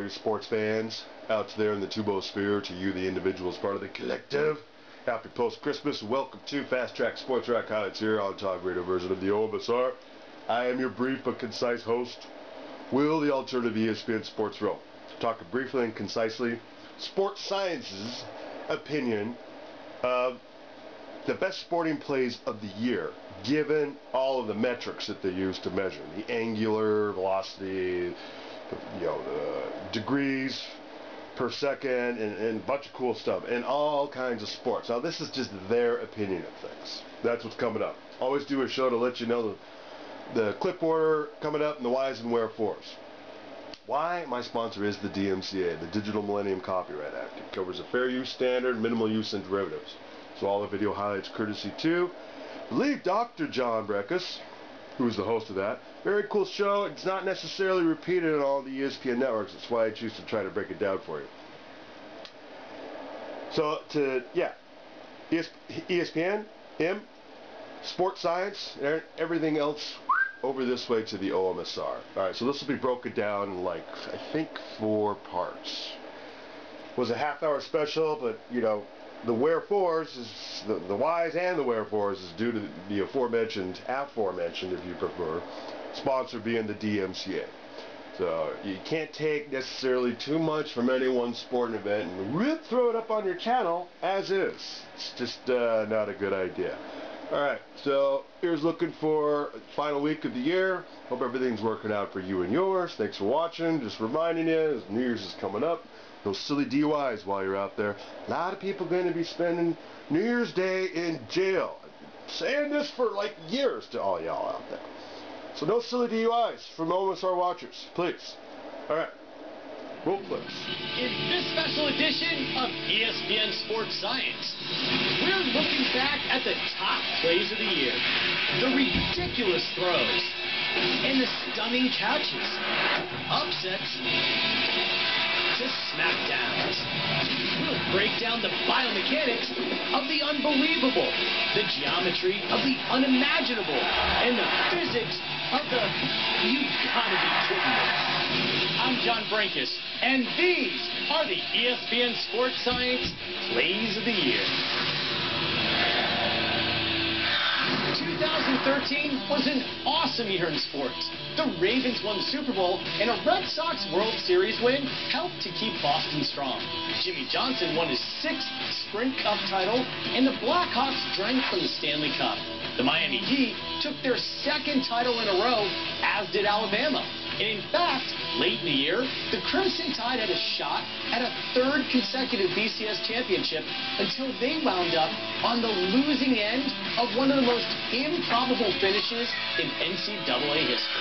all your sports fans out there in the Tubosphere, to you, the individuals part of the collective. Happy post-Christmas. Welcome to Fast Track Sports Track Highlights here on Talk Radio version of the OMSR. I am your brief but concise host, Will, the alternative ESPN Sports Row. Talking briefly and concisely, sports science's opinion of the best sporting plays of the year, given all of the metrics that they use to measure the angular velocity, the degrees per second, and a bunch of cool stuff, and all kinds of sports. Now, this is just their opinion of things. That's what's coming up. Always do a show to let you know the clip order coming up and the whys and wherefores. Why? My sponsor is the DMCA, the Digital Millennium Copyright Act. It covers a fair use standard, minimal use, and derivatives. So all the video highlights courtesy to the lead Dr. John Breckus, who's the host of that. Very cool show. It's not necessarily repeated on all the ESPN networks. That's why I choose to try to break it down for you. So, ESPN, sports science, and everything else over this way to the OMSR. Alright, so this will be broken down in, I think 4 parts. It was a half-hour special, but, the wherefores is the whys and the wherefores is due to the aforementioned, if you prefer, sponsor being the DMCA. So you can't take necessarily too much from any one sporting event and throw it up on your channel as is. It's just not a good idea. Alright, so here's looking for final week of the year. Hope everything's working out for you and yours. Thanks for watching. Just reminding you, as New Year's is coming up, those silly DUIs while you're out there. A lot of people going to be spending New Year's Day in jail. I'm saying this for years to all y'all out there. So no silly DUIs from OMSR watchers, please. Alright, roll clips. In this special edition of ESPN Sports Science, we're looking back at the top plays of the year, the ridiculous throws, and the stunning catches, upsets, to smackdowns. We'll break down the biomechanics of the unbelievable, the geometry of the unimaginable, and the physics of the you gotta be kidding me. I'm John Breckus, and these are the ESPN Sports Science Plays of the Year. 2013 was an awesome year in sports. The Ravens won the Super Bowl, and a Red Sox World Series win helped to keep Boston strong. Jimmy Johnson won his 6th Sprint Cup title, and the Blackhawks drank from the Stanley Cup. The Miami Heat took their 2nd title in a row, as did Alabama. And in fact, late in the year, the Crimson Tide had a shot at a 3rd consecutive BCS championship until they wound up on the losing end of one of the most improbable finishes in NCAA history.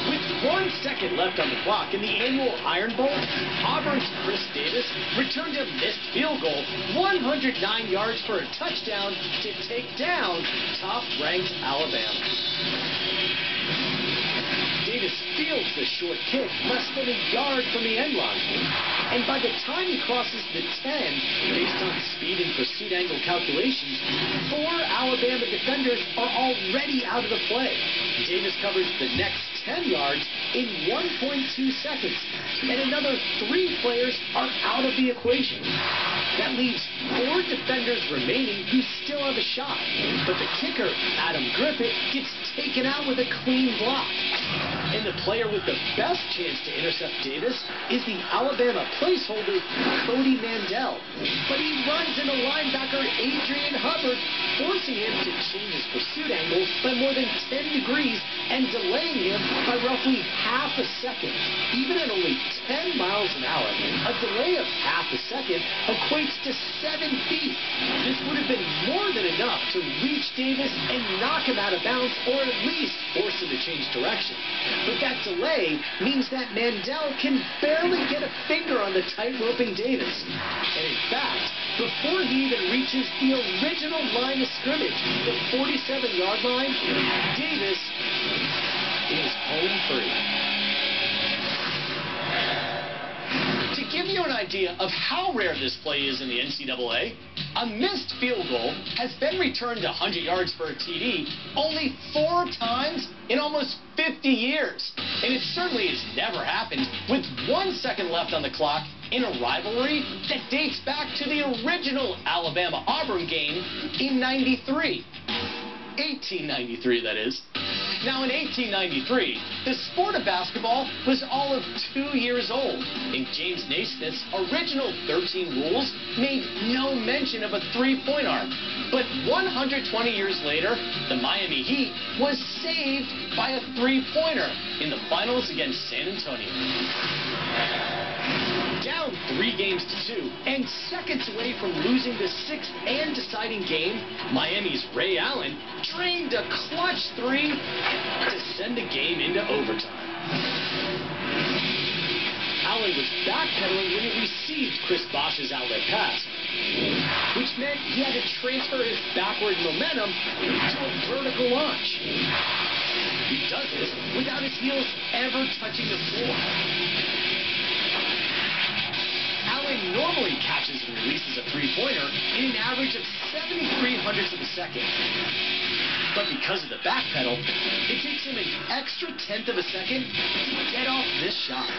With 1 second left on the clock in the annual Iron Bowl, Auburn's Chris Davis returned a missed field goal 109 yards for a touchdown to take down top-ranked Alabama. Davis fields the short kick less than a yard from the end line. And by the time he crosses the 10, based on speed and pursuit angle calculations, 4 Alabama defenders are already out of the play. Davis covers the next 10 yards in 1.2 seconds, and another 3 players are out of the equation. That leaves 4 defenders remaining who still have a shot, but the kicker, Adam Griffith, gets taken out with a clean block. And the player with the best chance to intercept Davis is the Alabama placeholder, Cody Mandel. But he runs into linebacker Adrian Hubbard, forcing him to change his pursuit angle by more than 10 degrees and delaying him by roughly half a second. Even at only 10 miles an hour, a delay of half a second equates to 7 feet. This would have been more than enough to reach Davis and knock him out of bounds, or at least force him to change direction. But that delay means that Mandel can barely get a finger on the tight-roping Davis. And in fact, before he even reaches the original line of scrimmage, the 47-yard line, Davis is home free. To give you an idea of how rare this play is in the NCAA, a missed field goal has been returned 100 yards for a TD only 4 times in almost 50 years. And it certainly has never happened with 1 second left on the clock in a rivalry that dates back to the original Alabama-Auburn game in 1893, that is. Now, in 1893, the sport of basketball was all of 2 years old, and James Naismith's original 13 rules made no mention of a three-point arc. But 120 years later, the Miami Heat was saved by a three-pointer in the finals against San Antonio. Down 3-2 and seconds away from losing the 6th and deciding game, Miami's Ray Allen drained a clutch three to send the game into overtime. Allen was backpedaling when he received Chris Bosh's outlet pass, which meant he had to transfer his backward momentum to a vertical launch. He does this without his heels ever touching the floor. Allen normally catches and releases a three-pointer in an average of 73/100ths of a second. But because of the backpedal, it takes him an extra 1/10 of a second to get off this shot.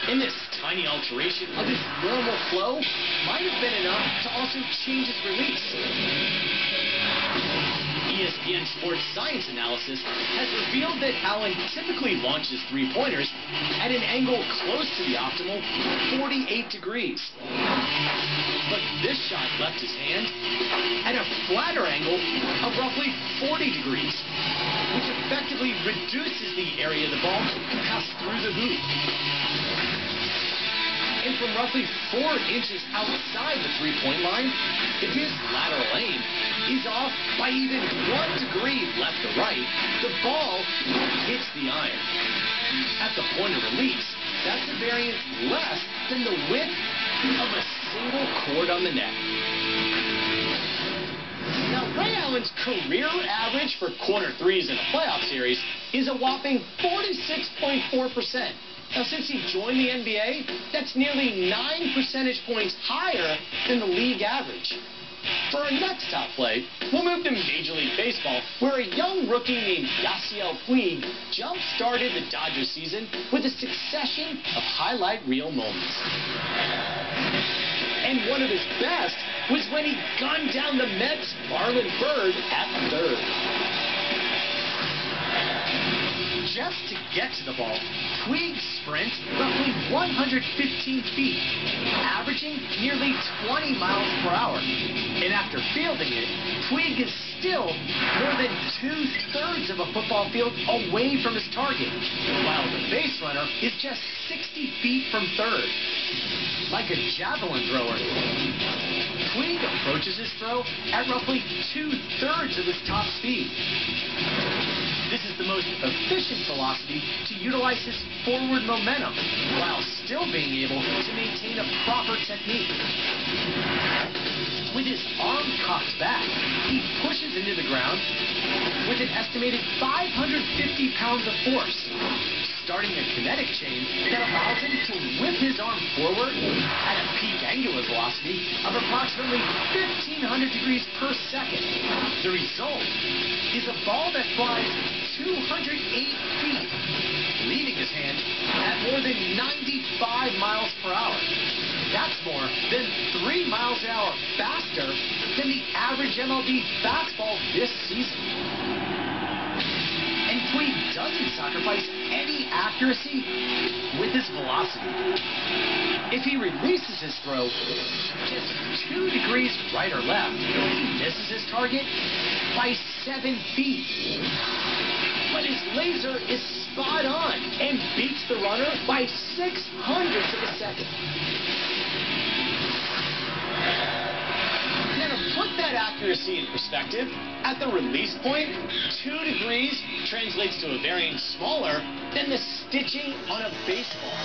And this tiny alteration of his normal flow might have been enough to also change his release. ESPN SPORTS SCIENCE analysis has revealed that Allen typically launches three-pointers at an angle close to the optimal 48 degrees. But this shot left his hand at a flatter angle of roughly 40 degrees, which effectively reduces the area the ball can pass through the hoop. And from roughly 4 inches outside the three-point line, if his lateral aim is off by even 1 degree left or right, the ball hits the iron. At the point of release, that's a variance less than the width of a single cord on the net. Now, Ray Allen's career average for corner threes in a playoff series is a whopping 46.4%. Now, since he joined the NBA, that's nearly 9 percentage points higher than the league average. For our next top play, we'll move to Major League Baseball, where a young rookie named Yasiel Puig jump-started the Dodgers season with a succession of highlight reel moments. And one of his best was when he gunned down the Mets' Marlon Byrd at third. Just to get to the ball, Puig sprints roughly 115 feet, averaging nearly 20 miles per hour. And after fielding it, Puig is still more than 2/3 of a football field away from his target, while the base runner is just 60 feet from third. Like a javelin thrower, Puig approaches his throw at roughly 2/3 of his top speed. This is the most efficient velocity to utilize his forward momentum while still being able to maintain a proper technique. With his arm cocked back, he pushes into the ground with an estimated 550 pounds of force, starting a kinetic chain that allows him to whip his arm forward at a peak angular velocity of approximately 1,500 degrees per second. The result is a ball that flies 208 feet, leaving his hand at more than 95 miles per hour. That's more than 3 miles an hour faster than the average MLB fastball this season. And Puig doesn't sacrifice any accuracy with his velocity. If he releases his throw just 2 degrees right or left, he misses his target by 7 feet. But his laser is spot on and beats the runner by 6/100ths of a second. Now, to put that accuracy in perspective, at the release point, 2 degrees translates to a variance smaller than the stitching on a baseball.